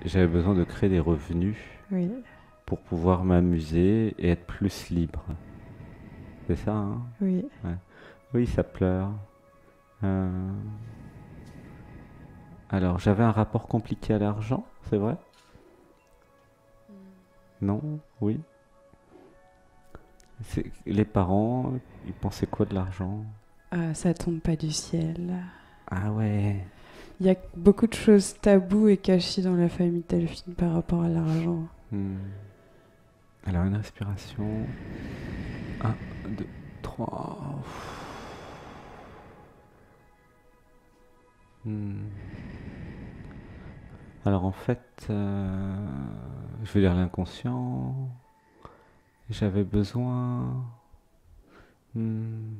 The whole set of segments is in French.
j'avais besoin de créer des revenus Oui. pour pouvoir m'amuser et être plus libre. C'est ça, hein? Oui. Ouais. Oui, ça pleure. Euh, Alors, j'avais un rapport compliqué à l'argent, c'est vrai? Non? Oui? Les parents, ils pensaient quoi de l'argent? Ah, ça tombe pas du ciel. Ah ouais. Il y a beaucoup de choses taboues et cachées dans la famille Delphine par rapport à l'argent. Hmm. Alors, une respiration. Un, deux, trois. Hmm. Alors, en fait, je vais dire l'inconscient. J'avais besoin hmm,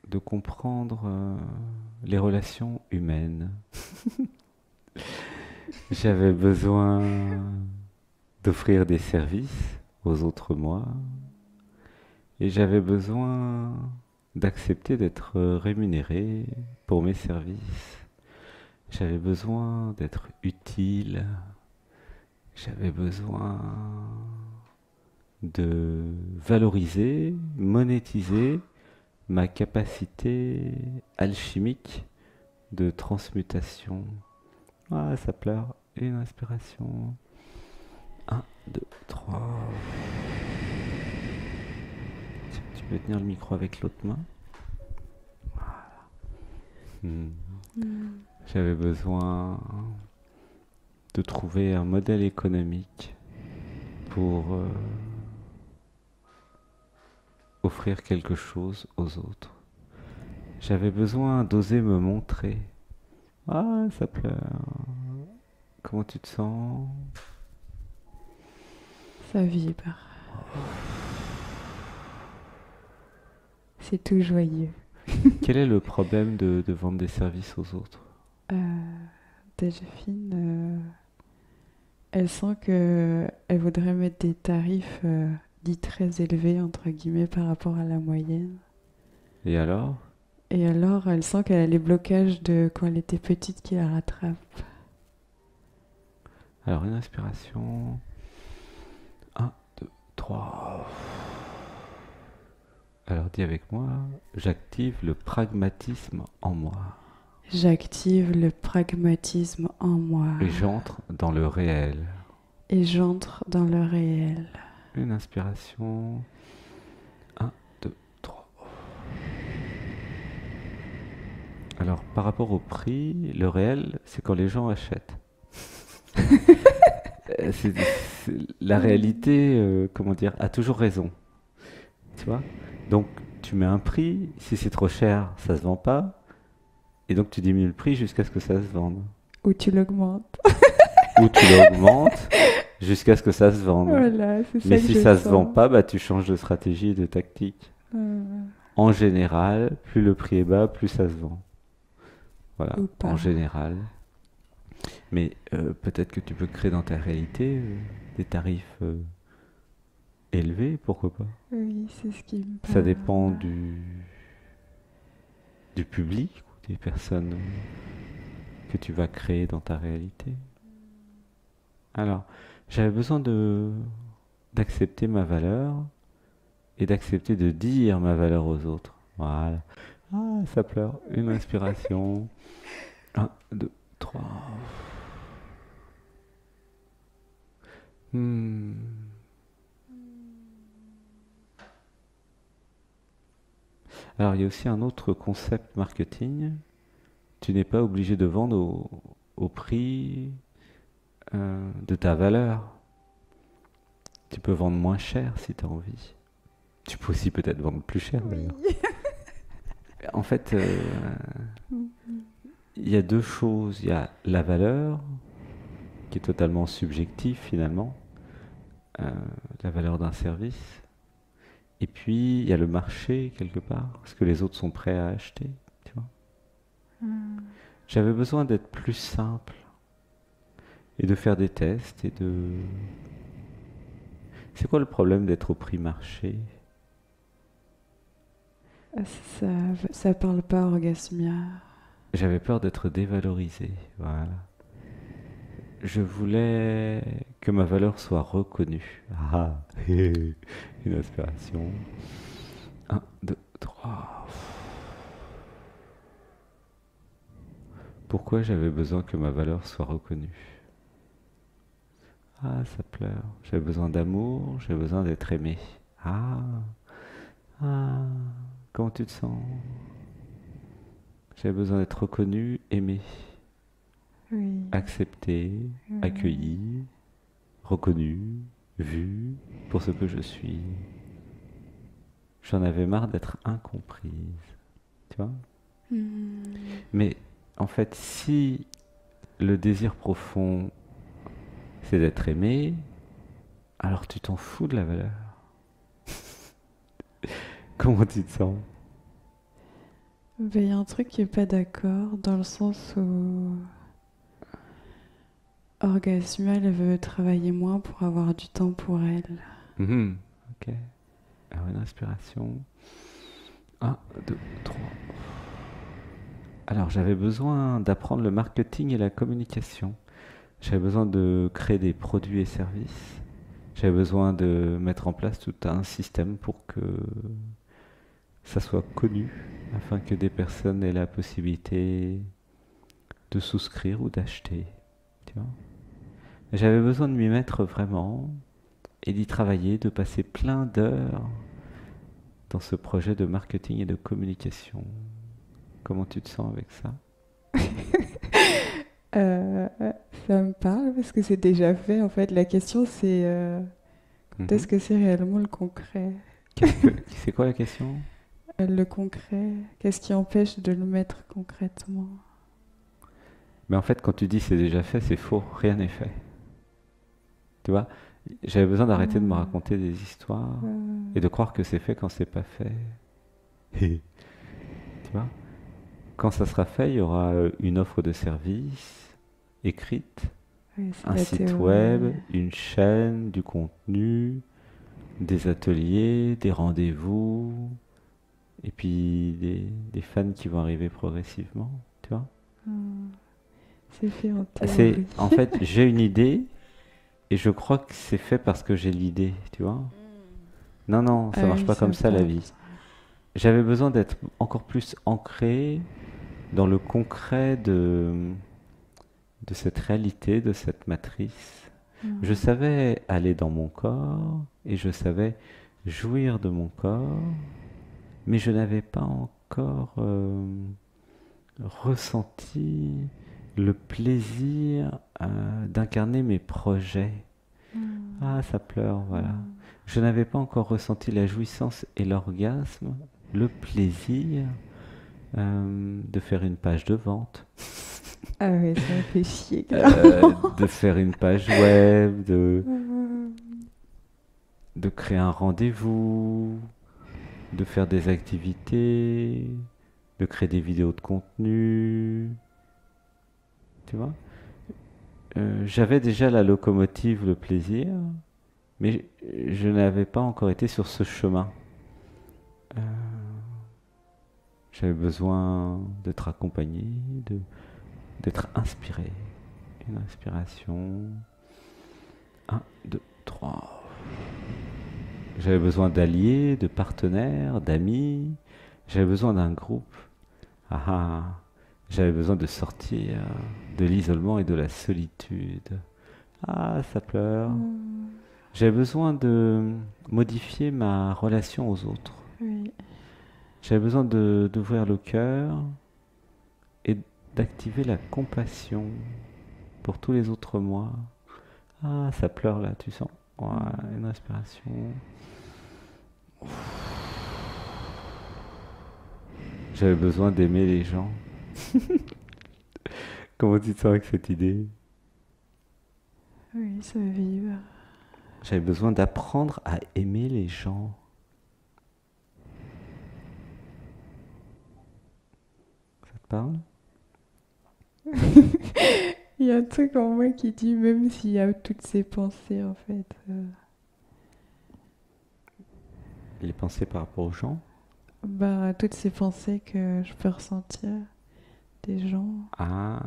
de comprendre les relations humaines. J'avais besoin d'offrir des services aux autres moi. Et j'avais besoin d'accepter d'être rémunéré pour mes services. J'avais besoin d'être utile. J'avais besoin de valoriser, monétiser ma capacité alchimique de transmutation. Ah, ça pleure. Une inspiration. Un, deux, trois. Tu peux tenir le micro avec l'autre main. Hmm. Mm. J'avais besoin de trouver un modèle économique pour offrir quelque chose aux autres. J'avais besoin d'oser me montrer. Ah, ça pleure. Comment tu te sens? Ça vibre. C'est tout joyeux. Quel est le problème de vendre des services aux autres? Euh, Delphine, elle sent que elle voudrait mettre des tarifs dits très élevés, entre guillemets, par rapport à la moyenne. Et alors? Et alors, elle sent qu'elle a les blocages de quand elle était petite qui la rattrapent. Alors une inspiration. Un, deux, trois. Alors dis avec moi, j'active le pragmatisme en moi. J'active le pragmatisme en moi Et j'entre dans le réel. et j'entre dans le réel. Une inspiration. Un, deux, trois. Alors, par rapport au prix, le réel, c'est quand les gens achètent. La réalité, comment dire, a toujours raison. Tu vois? Donc, tu mets un prix, si c'est trop cher, ça se vend pas. Et donc, tu diminues le prix jusqu'à ce que ça se vende. Ou tu l'augmentes. Ou tu l'augmentes jusqu'à ce que ça se vende. Voilà, c'est Mais ça que si je ça se vend sens. pas, bah, tu changes de stratégie et de tactique. Euh, En général, plus le prix est bas, plus ça se vend. Voilà, ou en pas. général. Mais peut-être que tu peux créer dans ta réalité des tarifs élevés, pourquoi pas. Oui, c'est ce qui me Ça dépend parle. du public ou des personnes que tu vas créer dans ta réalité. Alors, j'avais besoin d'accepter ma valeur et d'accepter de dire ma valeur aux autres. Voilà. Ah, ça pleure. Une inspiration. Un, deux, trois. Hmm. Alors, il y a aussi un autre concept marketing. Tu n'es pas obligé de vendre au prix de ta valeur. Tu peux vendre moins cher si tu as envie. Tu peux aussi peut-être vendre plus cher Oui. d'ailleurs. En fait, il y a deux choses. Il y a la valeur, qui est totalement subjective finalement, euh, la valeur d'un service. Et puis, il y a le marché quelque part, ce que les autres sont prêts à acheter. Tu vois. J'avais besoin d'être plus simple et de faire des tests et de... C'est quoi le problème d'être au prix marché? Ah, ça parle pas orgasmia. J'avais peur d'être dévalorisé. Voilà. Je voulais que ma valeur soit reconnue. Ah, une inspiration. Un, deux, trois. Pourquoi j'avais besoin que ma valeur soit reconnue? Ah, ça pleure. J'avais besoin d'amour, j'avais besoin d'être aimé. Ah, ah, comment tu te sens? J'avais besoin d'être reconnu, aimé, Oui. accepté, accueilli, reconnu, vu pour ce que je suis. J'en avais marre d'être incomprise, tu vois? Mais en fait, si le désir profond, c'est d'être aimé, alors tu t'en fous de la valeur. Comment tu te sens? Ben, il y a un truc qui est pas d'accord dans le sens où Orgasmia, elle veut travailler moins pour avoir du temps pour elle. Ok. Alors une inspiration. Un, deux, trois. Alors j'avais besoin d'apprendre le marketing et la communication. J'avais besoin de créer des produits et services. J'avais besoin de mettre en place tout un système pour que ça soit connu, afin que des personnes aient la possibilité de souscrire ou d'acheter. Tu vois? J'avais besoin de m'y mettre vraiment et d'y travailler, de passer plein d'heures dans ce projet de marketing et de communication. Comment tu te sens avec ça? Euh, Ça me parle parce que c'est déjà fait. En fait, la question c'est quand est-ce que c'est réellement le concret? C'est quoi la question? Le concret, qu'est-ce qui empêche de le mettre concrètement? Mais en fait, quand tu dis c'est déjà fait, c'est faux, rien n'est fait. Tu vois? J'avais besoin d'arrêter de me raconter des histoires et de croire que c'est fait quand c'est pas fait. Tu vois? Quand ça sera fait, il y aura une offre de service écrite, Oui, c'est un la site théorie. web, une chaîne, du contenu, des ateliers, des rendez-vous, et puis des fans qui vont arriver progressivement, tu vois? C'est fait en C'est, théorie. en fait, j'ai une idée et je crois que c'est fait parce que j'ai l'idée, tu vois? Non, non, Ah ça marche oui, pas ça comme me ça la parle. vie. J'avais besoin d'être encore plus ancré dans le concret de cette réalité, de cette matrice. Je savais aller dans mon corps et je savais jouir de mon corps, mais je n'avais pas encore ressenti le plaisir d'incarner mes projets. Ah, ça pleure, voilà. Je n'avais pas encore ressenti la jouissance et l'orgasme, le plaisir de faire une page de vente, Ah oui, ça me fait chier, grave. de faire une page web, de créer un rendez-vous, de faire des activités, de créer des vidéos de contenu, tu vois. J'avais déjà la locomotive, le plaisir, mais je n'avais pas encore été sur ce chemin. Euh, J'avais besoin d'être accompagné, d'être inspiré. Une inspiration. Un, deux, trois. J'avais besoin d'alliés, de partenaires, d'amis. J'avais besoin d'un groupe. Ah ah. J'avais besoin de sortir de l'isolement et de la solitude. Ah, ça pleure. J'avais besoin de modifier ma relation aux autres. Oui. J'avais besoin d'ouvrir le cœur et d'activer la compassion pour tous les autres moi. Ah, ça pleure là, tu sens? Voilà, une respiration. J'avais besoin d'aimer les gens. Comment tu te sens avec cette idée? Oui, ça vibre. J'avais besoin d'apprendre à aimer les gens. Ça te parle? Il y a un truc en moi qui dit, même s'il y a toutes ces pensées, en fait. Les pensées par rapport aux gens? Bah, toutes ces pensées que je peux ressentir, des gens. Ah,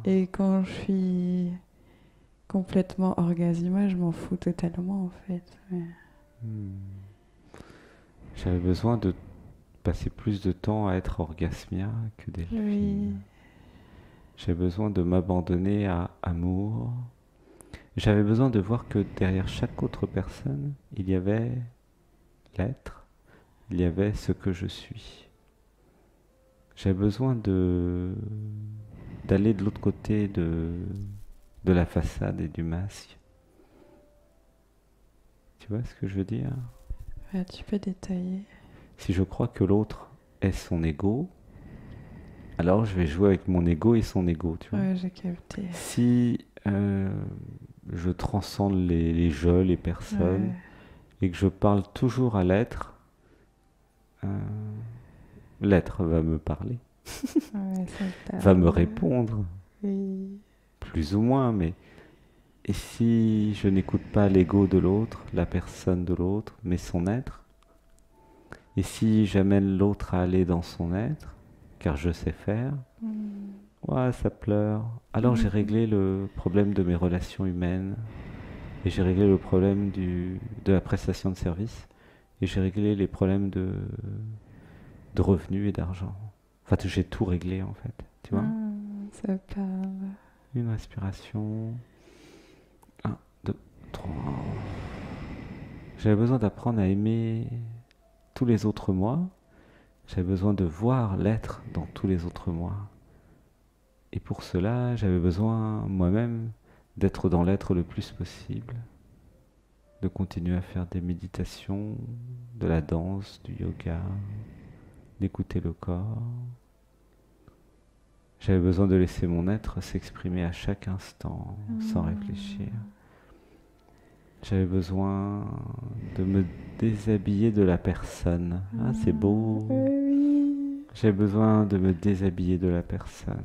Et quand je suis complètement orgasmée, je m'en fous totalement en fait. Mais- hmm. J'avais besoin de passer plus de temps à être orgasmia que Oui. Delphine. J'avais besoin de m'abandonner à amour. J'avais besoin de voir que derrière chaque autre personne, il y avait l'être, il y avait ce que je suis. J'avais besoin d'aller de l'autre côté de la façade et du masque. Tu vois ce que je veux dire? Ouais, tu peux détailler. Si je crois que l'autre est son ego, alors je vais jouer avec mon ego et son ego, tu vois. Ouais, j'ai capté. Si je transcende les jeux, les personnes, Ouais, et que je parle toujours à l'être, euh, l'être va me parler, ouais, ça va me parle. répondre, Oui. plus ou moins, mais et si je n'écoute pas l'ego de l'autre, la personne de l'autre, mais son être, et si j'amène l'autre à aller dans son être, car je sais faire, Mm. ouais, ça pleure. Alors j'ai réglé le problème de mes relations humaines, et j'ai réglé le problème de la prestation de service, et j'ai réglé les problèmes de revenus et d'argent. Enfin, j'ai tout réglé en fait, tu vois. Ça parle. Une respiration. Un, deux, trois. J'avais besoin d'apprendre à aimer tous les autres moi. J'avais besoin de voir l'être dans tous les autres moi. Et pour cela, j'avais besoin moi-même d'être dans l'être le plus possible, de continuer à faire des méditations, de la danse, du yoga, d'écouter le corps. J'avais besoin de laisser mon être s'exprimer à chaque instant, sans réfléchir. J'avais besoin de me déshabiller de la personne. Ah, c'est beau. Oui. J'avais besoin de me déshabiller de la personne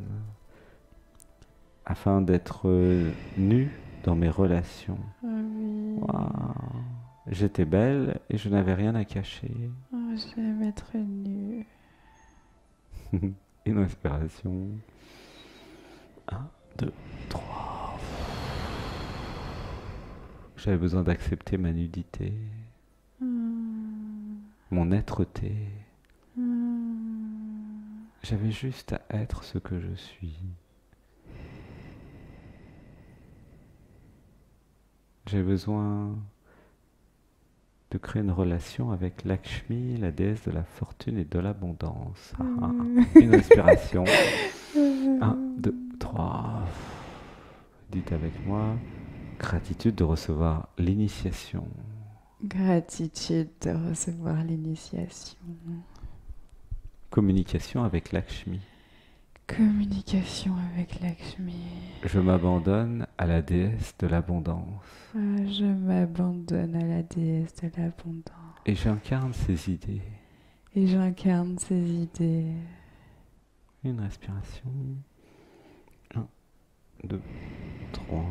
afin d'être nu dans mes relations. Oui. Waouh. J'étais belle et je n'avais rien à cacher. Oh, je vais mettre nu. Une respiration. Un, deux, trois. J'avais besoin d'accepter ma nudité, mon êtreté. J'avais juste à être ce que je suis. J'ai besoin de créer une relation avec Lakshmi, la déesse de la fortune et de l'abondance. Une respiration. Un, deux, trois. Dites avec moi, gratitude de recevoir l'initiation. Gratitude de recevoir l'initiation. Communication avec Lakshmi. Communication avec Lakshmi. Je m'abandonne à la déesse de l'abondance. Je m'abandonne à la déesse de l'abondance. Et j'incarne ces idées. Et j'incarne ces idées. Une respiration. 1, 2, 3.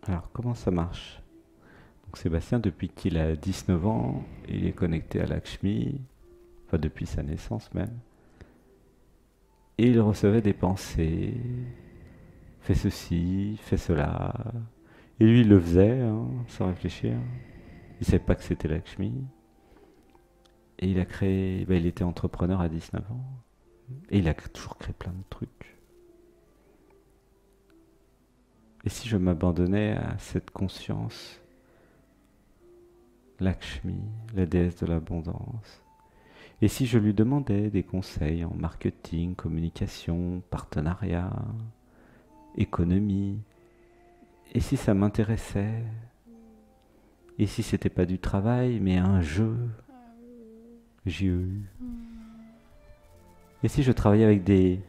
Alors, comment ça marche? Donc, Sébastien, depuis qu'il a 19 ans, il est connecté à Lakshmi, enfin depuis sa naissance même. Et il recevait des pensées. Fais ceci, fais cela. Et lui, il le faisait, hein, sans réfléchir. Il ne savait pas que c'était Lakshmi. Et il a créé, il était entrepreneur à 19 ans. Et il a toujours créé plein de trucs. Et si je m'abandonnais à cette conscience, Lakshmi, la déesse de l'abondance, et si je lui demandais des conseils en marketing, communication, partenariat, économie, et si ça m'intéressait, et si c'était pas du travail, mais un jeu, et si je travaillais avec des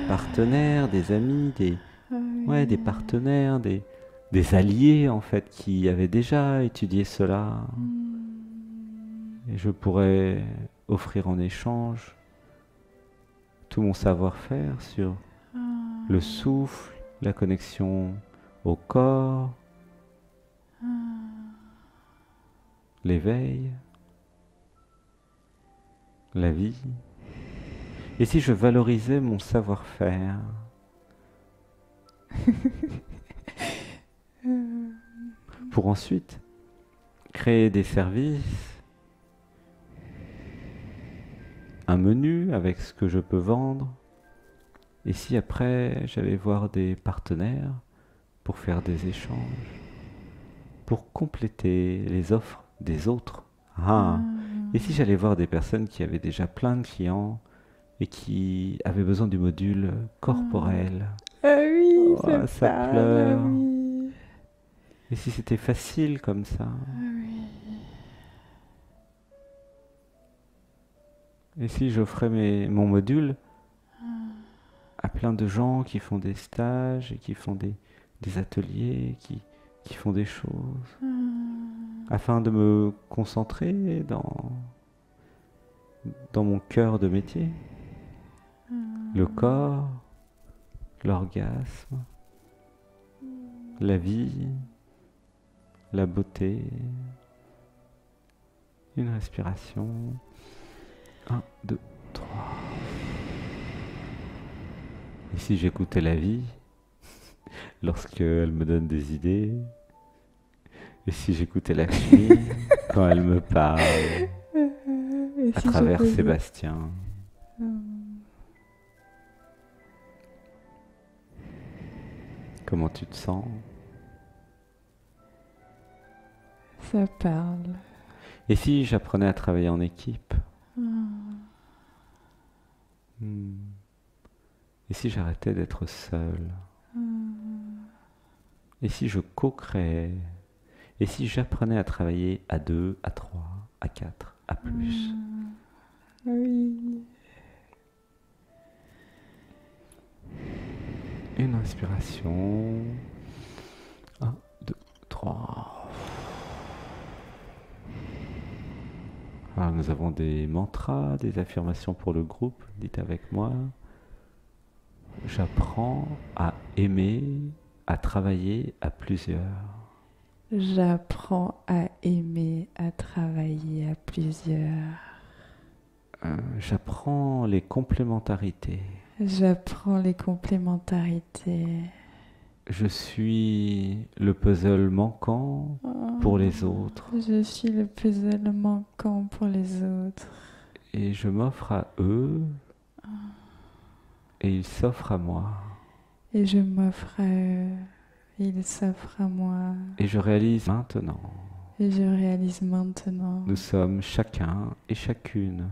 partenaires, des amis, des partenaires, des alliés en fait qui avaient déjà étudié cela, et je pourrais offrir en échange tout mon savoir-faire sur le souffle, la connexion au corps, l'éveil, la vie. Et si je valorisais mon savoir-faire Euh, pour ensuite créer des services, un menu avec ce que je peux vendre, et si après j'allais voir des partenaires pour faire des échanges, pour compléter les offres des autres. Ah. Et si j'allais voir des personnes qui avaient déjà plein de clients et qui avaient besoin du module corporel. Ah oui, Oh, ça ça parle, pleure. ah oui. Et si c'était facile comme ça? Ah oui. Et si j'offrais mon module à plein de gens qui font des stages et qui font des ateliers, qui font des choses, afin de me concentrer dans mon cœur de métier, le corps, l'orgasme, la vie, la beauté, une respiration. 1, 2, 3. Et si j'écoutais la vie, lorsqu'elle me donne des idées, et si j'écoutais Lakshmi, quand elle me parle, Et à si travers je faisais- Sébastien. Comment tu te sens? Ça parle. Et si j'apprenais à travailler en équipe? Et si j'arrêtais d'être seul? Et si je co-créais? Et si j'apprenais à travailler à 2, à 3, à 4, à plus? Oui. Une inspiration. 1, 2, 3. Alors nous avons des mantras, des affirmations pour le groupe. Dites avec moi. J'apprends à aimer, à travailler à plusieurs. J'apprends à aimer, à travailler à plusieurs. J'apprends les complémentarités. J'apprends les complémentarités. Je suis le puzzle manquant pour les autres. Je suis le puzzle manquant pour les autres. Et je m'offre à eux et ils s'offrent à moi. Et je m'offre à eux. Ils s'offrent à moi. Et je réalise maintenant. Et je réalise maintenant Nous sommes chacun et chacune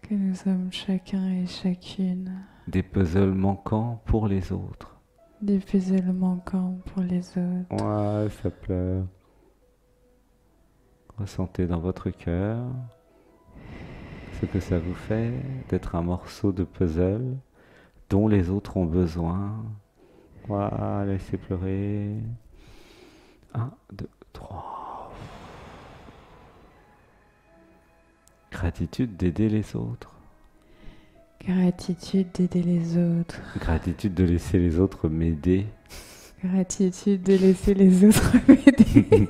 que nous sommes chacun et chacune des puzzles manquants pour les autres. des puzzles manquants pour les autres. Ouais, ça pleure. Ressentez dans votre cœur ce que ça vous fait d'être un morceau de puzzle dont les autres ont besoin. Voilà, laissez pleurer. 1, 2, 3. Gratitude d'aider les autres. Gratitude d'aider les autres. Gratitude de laisser les autres m'aider. Gratitude de laisser les autres m'aider.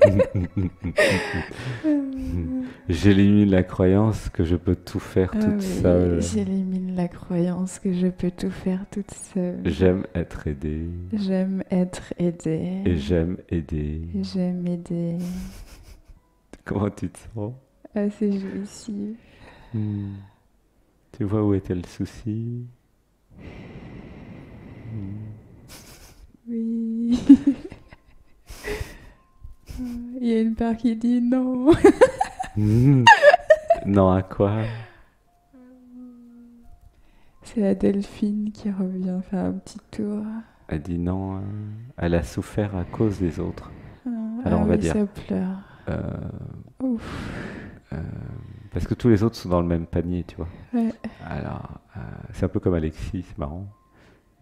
J'élimine la croyance que je peux tout faire Ah toute oui, seule. j'élimine la croyance que je peux tout faire toute seule. J'aime être aidé. J'aime être aidée. Et j'aime aider. J'aime aider. Comment tu te sens? Ah, c'est jouissif. Tu vois où était le souci? Oui. Il y a une part qui dit non. Non, à quoi? C'est la delphine qui revient faire un petit tour. Elle dit non, elle a souffert à cause des autres. Alors Ah on va oui, dire. ça pleure. Ouf. Parce que tous les autres sont dans le même panier, tu vois. Ouais. Alors, c'est un peu comme Alexis, c'est marrant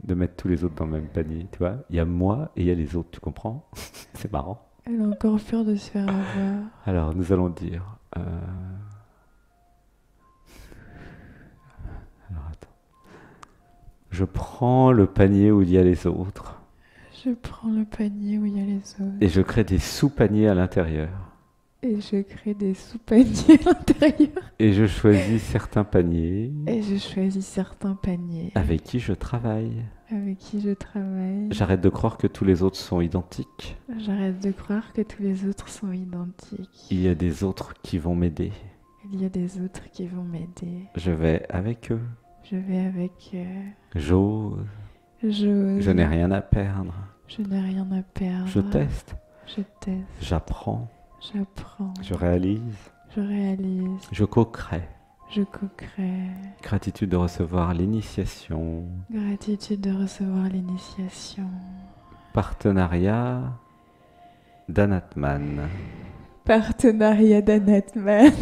de mettre tous les autres dans le même panier, tu vois. Il y a moi et il y a les autres, tu comprends? C'est marrant. Elle a encore peur de se faire avoir. Alors, nous allons dire... Alors, attends. Je prends le panier où il y a les autres Je prends le panier où il y a les autres. et je crée des sous-paniers à l'intérieur. Et je crée des sous-paniers à l'intérieur. Et je choisis certains paniers Et je choisis certains paniers avec qui je travaille. avec qui je travaille. J'arrête de croire que tous les autres sont identiques. J'arrête de croire que tous les autres sont identiques. Il y a des autres qui vont m'aider. Il y a des autres qui vont m'aider. Je vais avec eux. Je vais avec eux. J'ose. J'ose. Je n'ai rien à perdre. Je n'ai rien à perdre. Je teste. Je teste. J'apprends. J'apprends. Je réalise. Je réalise. Je co-crée. Je co-crée. Gratitude de recevoir l'initiation. Gratitude de recevoir l'initiation. Partenariat d'Anatman. Partenariat d'Anatman.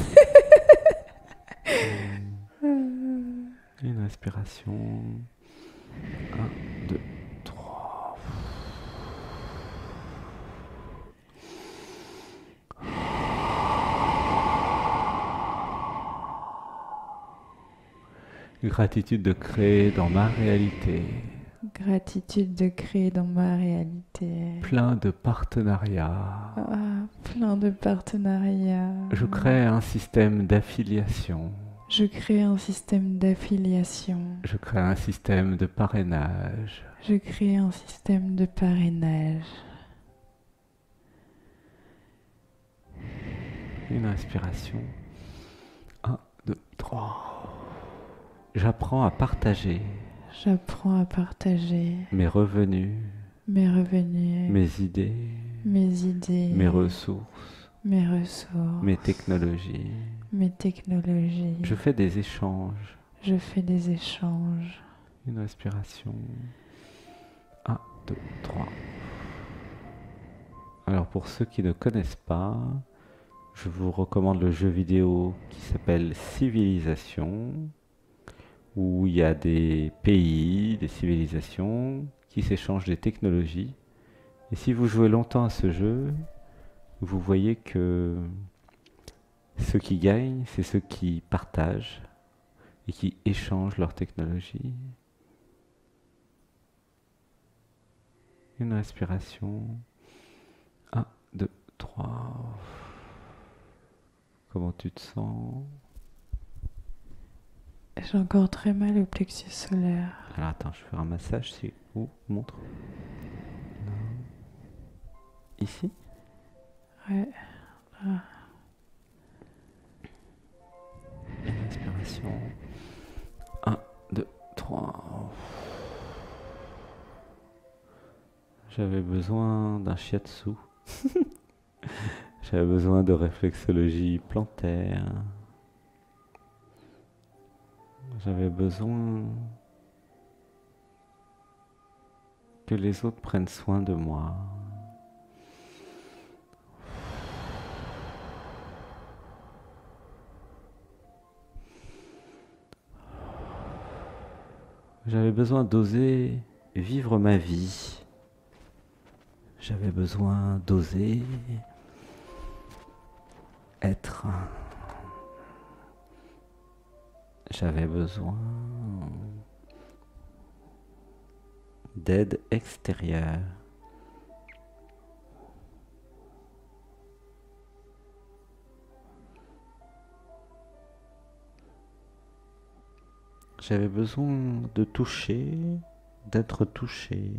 Une respiration. 1, 2, 3. Gratitude de créer dans ma réalité. Gratitude de créer dans ma réalité. Plein de partenariats. Plein de partenariats. Je crée un système d'affiliation. Je crée un système d'affiliation. Je crée un système de parrainage. Je crée un système de parrainage. Une respiration. 1, 2, 3. J'apprends à partager J'apprends à partager mes revenus, mes revenus, mes idées, mes ressources, mes ressources, mes technologies. mes technologies. Je fais des échanges. Je fais des échanges. Une respiration. 1, 2, 3. Alors pour ceux qui ne connaissent pas, je vous recommande le jeu vidéo qui s'appelle Civilisation, où il y a des pays, des civilisations qui s'échangent des technologies. Et si vous jouez longtemps à ce jeu, vous voyez que ceux qui gagnent, c'est ceux qui partagent et qui échangent leurs technologies. Une respiration. 1, 2, 3. Comment tu te sens? J'ai encore très mal au plexus solaire. Alors attends, je fais un massage, c'est où? Montre. Non. Ici? Ouais. Une respiration. 1, 2, 3. J'avais besoin d'un shiatsu. J'avais besoin de réflexologie plantaire. J'avais besoin que les autres prennent soin de moi. J'avais besoin d'oser vivre ma vie. J'avais besoin d'oser être. J'avais besoin d'aide extérieure. J'avais besoin de toucher, d'être touché.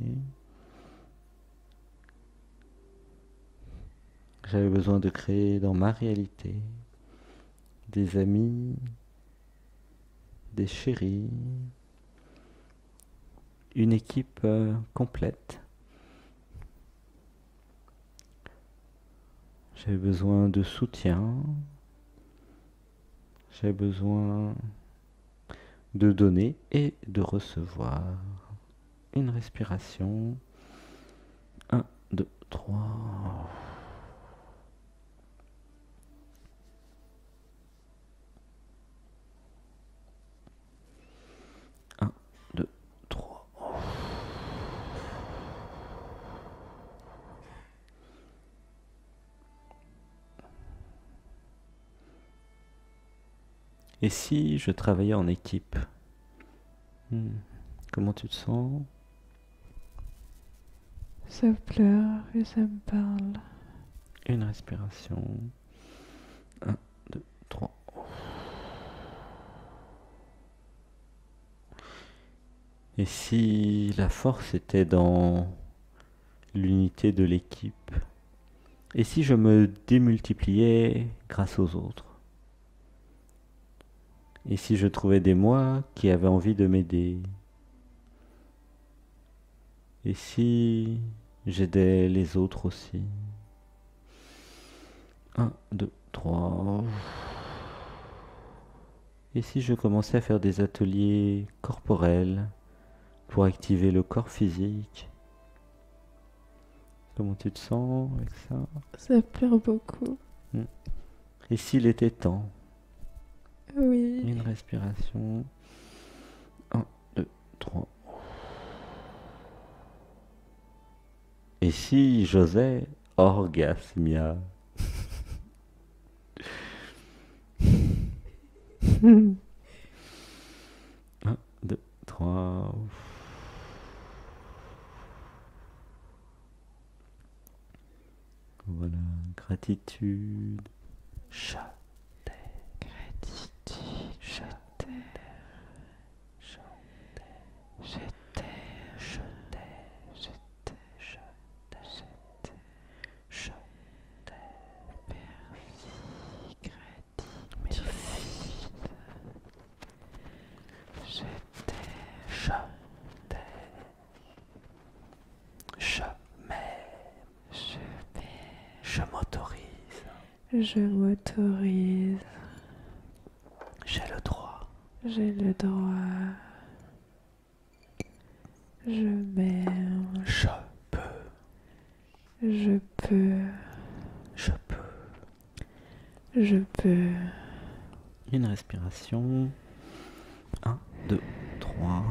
J'avais besoin de créer dans ma réalité des amis, des chéris, une équipe complète. J'avais besoin de soutien. J'avais besoin de donner et de recevoir. Une respiration. 1, 2, 3. Et si je travaillais en équipe? Comment tu te sens? Ça pleure et ça me parle. Une respiration. 3. Et si la force était dans l'unité de l'équipe? Et si je me démultipliais grâce aux autres? Et si je trouvais des moi qui avaient envie de m'aider? Et si j'aidais les autres aussi? 1, 2, 3. Et si je commençais à faire des ateliers corporels pour activer le corps physique? Comment tu te sens avec ça? Ça pleure beaucoup. Et s'il était temps? Oui. Une respiration. 1, 2, 3. Et si j'osais orgasmia? 1, 2, 3. Voilà, gratitude. Chat. Gratitude. Je t'aime. Je t'aime. Je t'aime. Je t'aime. Je t'aime. Je t'aime. Merci. Gratitude. Je t'aime. Je t'aime. Je m'aime. Je m'aime. Je m'autorise. Je m'autorise. J'ai le droit. J'ai le droit. Je m'aime. Je peux. Je peux. Je peux. Je peux. Une respiration. 1, 2, 3.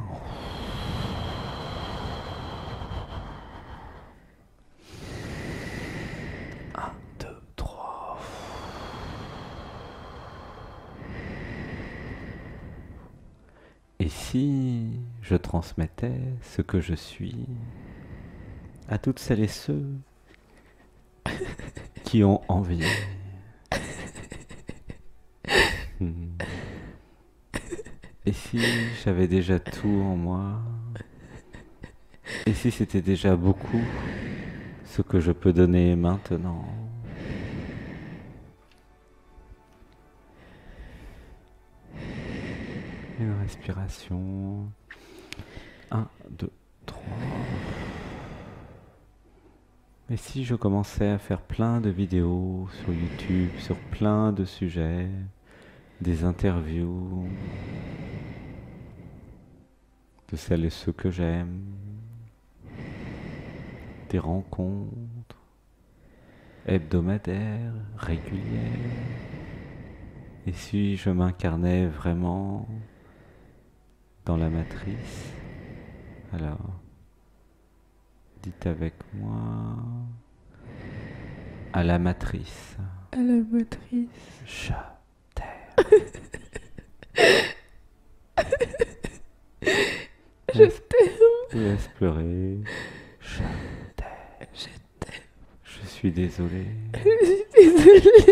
Et si je transmettais ce que je suis à toutes celles et ceux qui ont envie? Et si j'avais déjà tout en moi? Et si c'était déjà beaucoup ce que je peux donner maintenant? Une respiration. 1, 2, 3. Et si je commençais à faire plein de vidéos sur YouTube, sur plein de sujets, des interviews de celles et ceux que j'aime, des rencontres hebdomadaires, régulières. Et si je m'incarnais vraiment dans la matrice? Alors, dites avec moi, à la matrice. À la motrice. Je t'aime. Je t'aime. Laisse pleurer. Je t'aime. Je t'aime. Je suis désolé. Je suis désolée.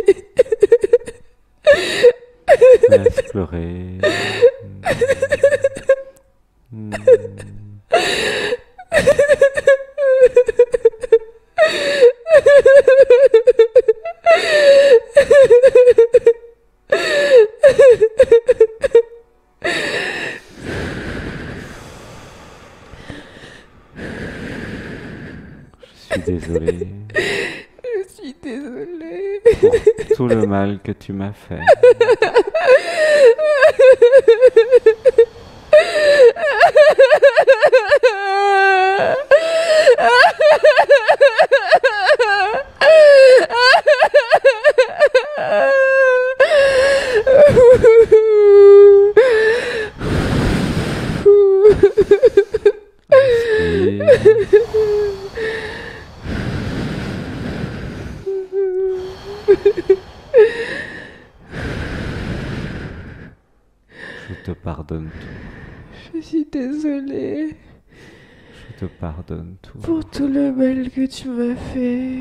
Laisse pleurer. Je suis désolé Je suis désolée. pour tout le mal que tu m'as fait. Je te pardonne tout. Je suis désolée Je te pardonne tout. pour tout le mal que tu m'as fait.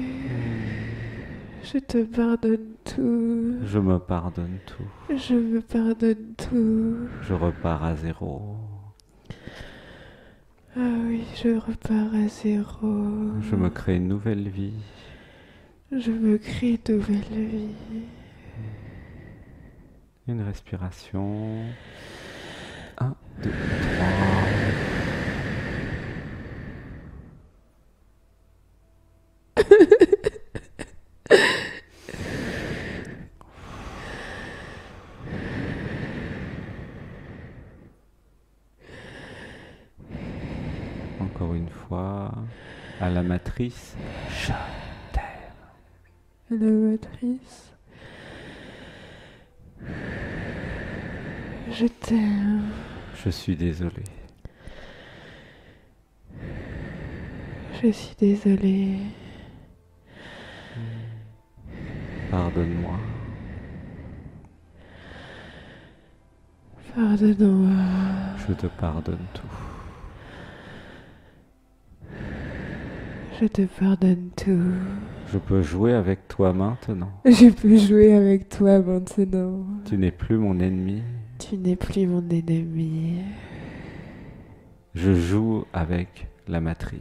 Je te pardonne tout. Je me pardonne tout. Je me pardonne tout. Je repars à zéro. Ah oui, je repars à zéro. Je me crée une nouvelle vie. Je me crée une nouvelle vie. Une respiration. 1, 2, 3. Encore une fois, à la matrice, je t'aime. La matrice. Je t'aime. Je suis désolé. Je suis désolée. Pardonne-moi. Pardonne-moi. Je te pardonne tout. Je te pardonne tout. Je peux jouer avec toi maintenant. Je peux jouer avec toi maintenant. Tu n'es plus mon ennemi. Tu n'es plus mon ennemi. Je joue avec la matrice.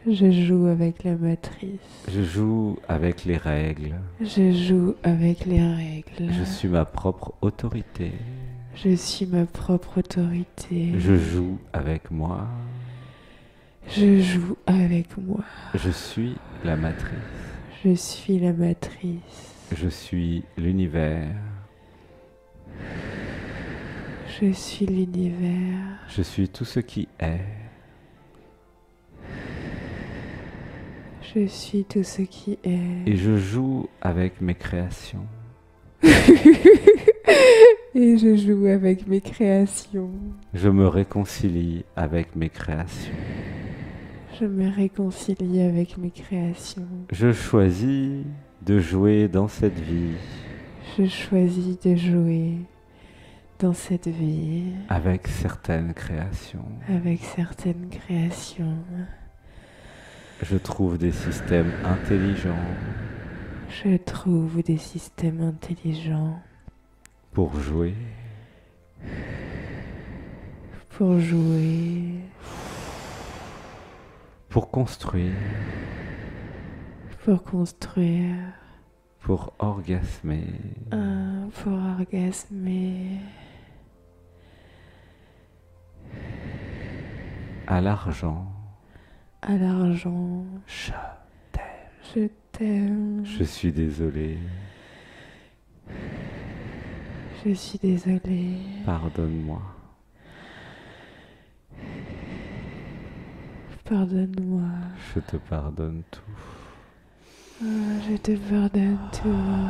Je joue avec la matrice. Je joue avec les règles. Je joue avec les règles. Je suis ma propre autorité. Je suis ma propre autorité. Je joue avec moi. Je joue avec moi. Je suis la matrice. Je suis la matrice. Je suis l'univers. Je suis l'univers. Je suis tout ce qui est. Je suis tout ce qui est. Et je joue avec mes créations. Et je joue avec mes créations. Je me réconcilie avec mes créations. Je me réconcilie avec mes créations. Je choisis de jouer dans cette vie Je choisis de jouer dans cette vie avec certaines créations. avec certaines créations. Je trouve des systèmes intelligents Je trouve des systèmes intelligents pour jouer. pour jouer, Pour construire, pour construire, pour orgasmer, pour orgasmer, à l'argent. à l'argent. Je Je t'aime. Je suis désolé. Je suis désolée. Pardonne-moi. Pardonne-moi. Je te pardonne tout. Je te pardonne tout.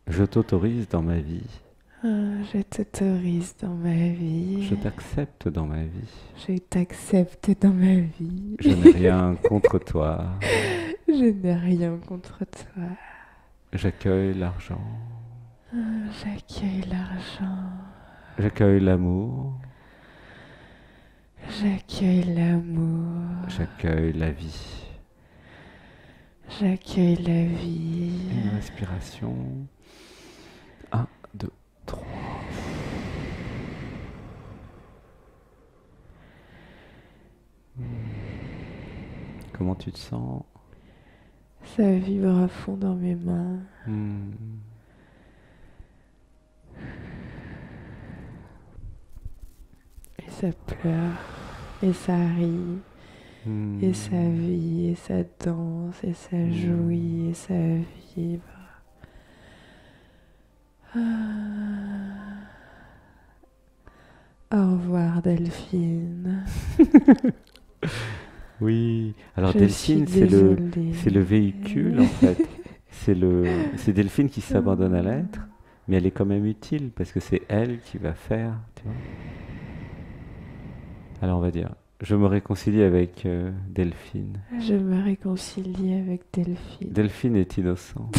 Je t'autorise dans ma vie. Je t'autorise dans ma vie. Je t'accepte dans ma vie. Je t'accepte dans ma vie. Je n'ai rien contre toi. Je n'ai rien contre toi. J'accueille l'argent. J'accueille l'argent. J'accueille l'amour. J'accueille l'amour. J'accueille la vie. J'accueille la vie. Une respiration. 1, 2, 3. Comment tu te sens? Ça vibre à fond dans mes mains. Et ça pleure. Et ça rit. Et ça vit. Et ça danse. Et ça jouit. Et ça vibre. Au revoir Delphine. Oui. Alors Je Delphine, suis c'est désolée. le véhicule en fait. C'est Delphine qui s'abandonne à l'être, mais elle est quand même utile parce que c'est elle qui va faire, tu vois. Alors on va dire, je me réconcilie avec Delphine. Je me réconcilie avec Delphine. Delphine est innocent.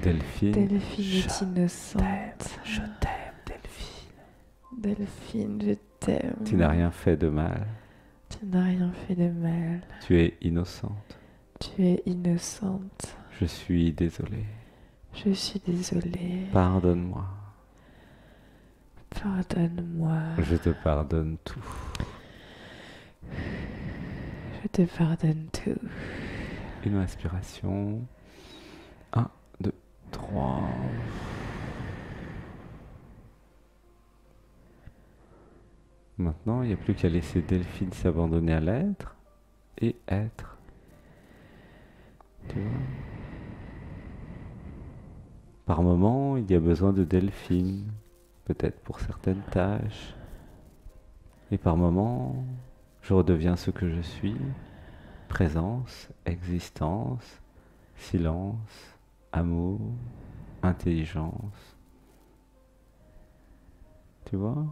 Delphine, Delphine je est innocente. je t'aime, Delphine. Delphine, je t'aime. Tu n'as rien fait de mal. Tu n'as rien fait de mal. Tu es innocente. Tu es innocente. Je suis désolé. Je suis désolée. Pardonne-moi. Pardonne-moi. Je te pardonne tout. Je te pardonne tout. Une respiration. 1, 2, 3. Maintenant, il n'y a plus qu'à laisser Delphine s'abandonner à l'être et être. Tu vois? Par moment, il y a besoin de Delphine, peut-être pour certaines tâches. Et par moment, je redeviens ce que je suis. Présence, existence, silence, amour, intelligence. Tu vois?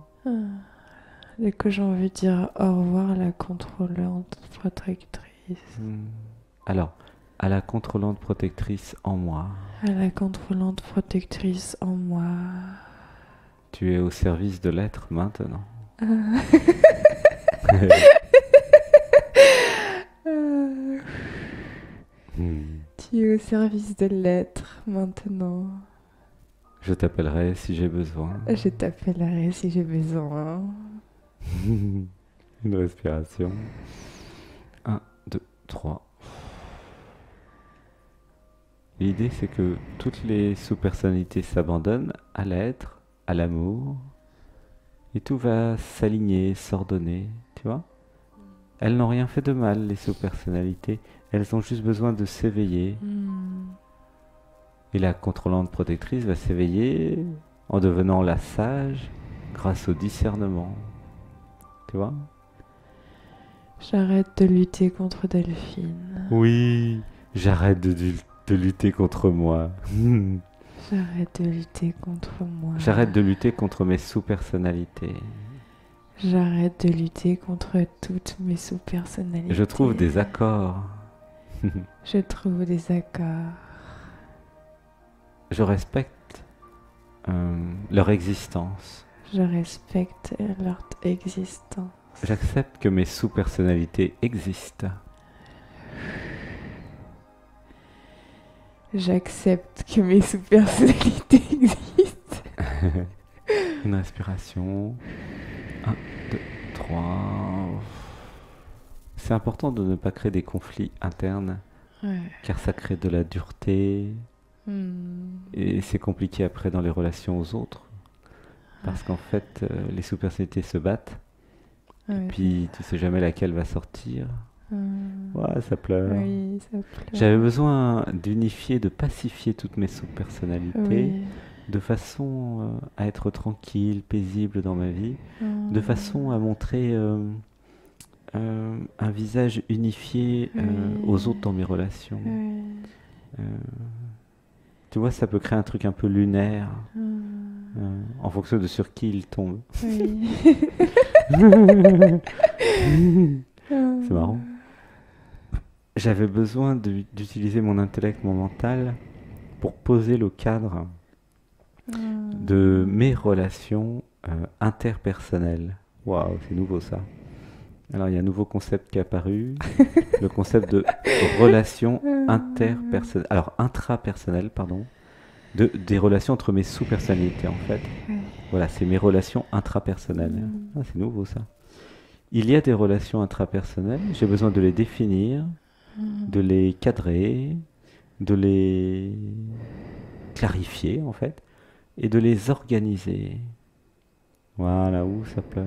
Du coup, j'ai envie de dire au revoir à la contrôlante protectrice. Alors, à la contrôlante protectrice en moi. À la contrôlante protectrice en moi. Tu es au service de l'être maintenant. Tu es au service de l'être maintenant. Je t'appellerai si j'ai besoin. Je t'appellerai si j'ai besoin. Une respiration. 1, 2, 3. L'idée, c'est que toutes les sous-personnalités s'abandonnent à l'être, à l'amour, et tout va s'aligner, s'ordonner, tu vois? Elles n'ont rien fait de mal, les sous-personnalités. Elles ont juste besoin de s'éveiller. Et la contrôlante protectrice va s'éveiller en devenant la sage grâce au discernement. Tu vois? J'arrête de lutter contre Delphine. Oui, j'arrête de lutter contre moi. J'arrête de lutter contre moi. J'arrête de lutter contre mes sous-personnalités. J'arrête de lutter contre toutes mes sous-personnalités. Je trouve des accords. Je trouve des accords. Je respecte leur existence. Je respecte leur existence. J'accepte que mes sous-personnalités existent. J'accepte que mes sous-personnalités existent. Une respiration. 1, 2, 3. C'est important de ne pas créer des conflits internes, car ça crée de la dureté. Et c'est compliqué après dans les relations aux autres. Parce qu'en fait, les sous-personnalités se battent. Et puis, tu sais jamais laquelle va sortir. Ouais, ça pleure. Oui, ça pleure. J'avais besoin d'unifier, de pacifier toutes mes sous-personnalités, de façon à être tranquille, paisible dans ma vie, de façon à montrer un visage unifié aux autres dans mes relations. Tu vois, ça peut créer un truc un peu lunaire, en fonction de sur qui il tombe. C'est marrant. J'avais besoin d'utiliser mon intellect, mon mental, pour poser le cadre de mes relations interpersonnelles. Waouh, c'est nouveau ça. Alors il y a un nouveau concept qui est apparu, le concept de relations interpersonnelles, alors intrapersonnelles, pardon, des relations entre mes sous-personnalités en fait. Voilà, c'est mes relations intrapersonnelles. Ah, c'est nouveau ça. Il y a des relations intrapersonnelles, j'ai besoin de les définir, de les cadrer, de les clarifier en fait, et de les organiser. Voilà, où ça pleure.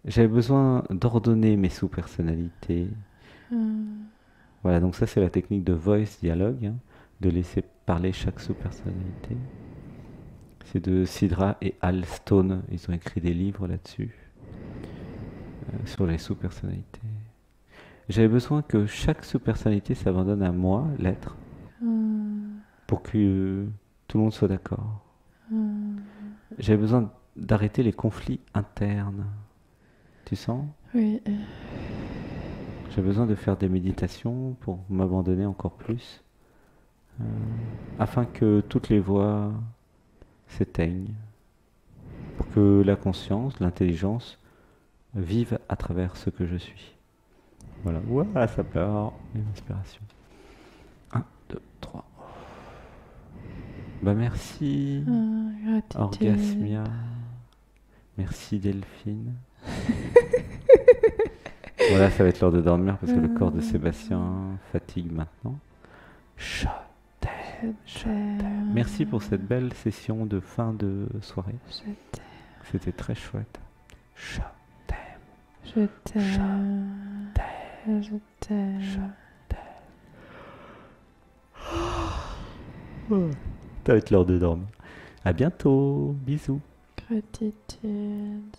J'avais besoin d'ordonner mes sous-personnalités. Voilà, donc ça c'est la technique de voice dialogue, hein, de laisser parler chaque sous-personnalité. C'est de Sidra et Hal Stone, ils ont écrit des livres là-dessus, sur les sous-personnalités. J'avais besoin que chaque sous-personnalité s'abandonne à moi, l'être, pour que tout le monde soit d'accord. J'avais besoin d'arrêter les conflits internes. Tu sens? Oui. J'ai besoin de faire des méditations pour m'abandonner encore plus euh, afin que toutes les voix s'éteignent, pour que la conscience, l'intelligence vive à travers ce que je suis. Voilà, ouah, ça pleure, une inspiration. 1, 2, 3. Bah merci, Gratitude. Orgasmia. Merci Delphine. Voilà, ça va être l'heure de dormir parce que le corps de Sébastien fatigue maintenant. Je t'aime, je t'aime. Merci pour cette belle session de fin de soirée. Je t'aime. C'était très chouette. Je t'aime. Je t'aime. Je t'aime. Je t'aime. Ça va être l'heure de dormir. À bientôt. Bisous. Gratitude.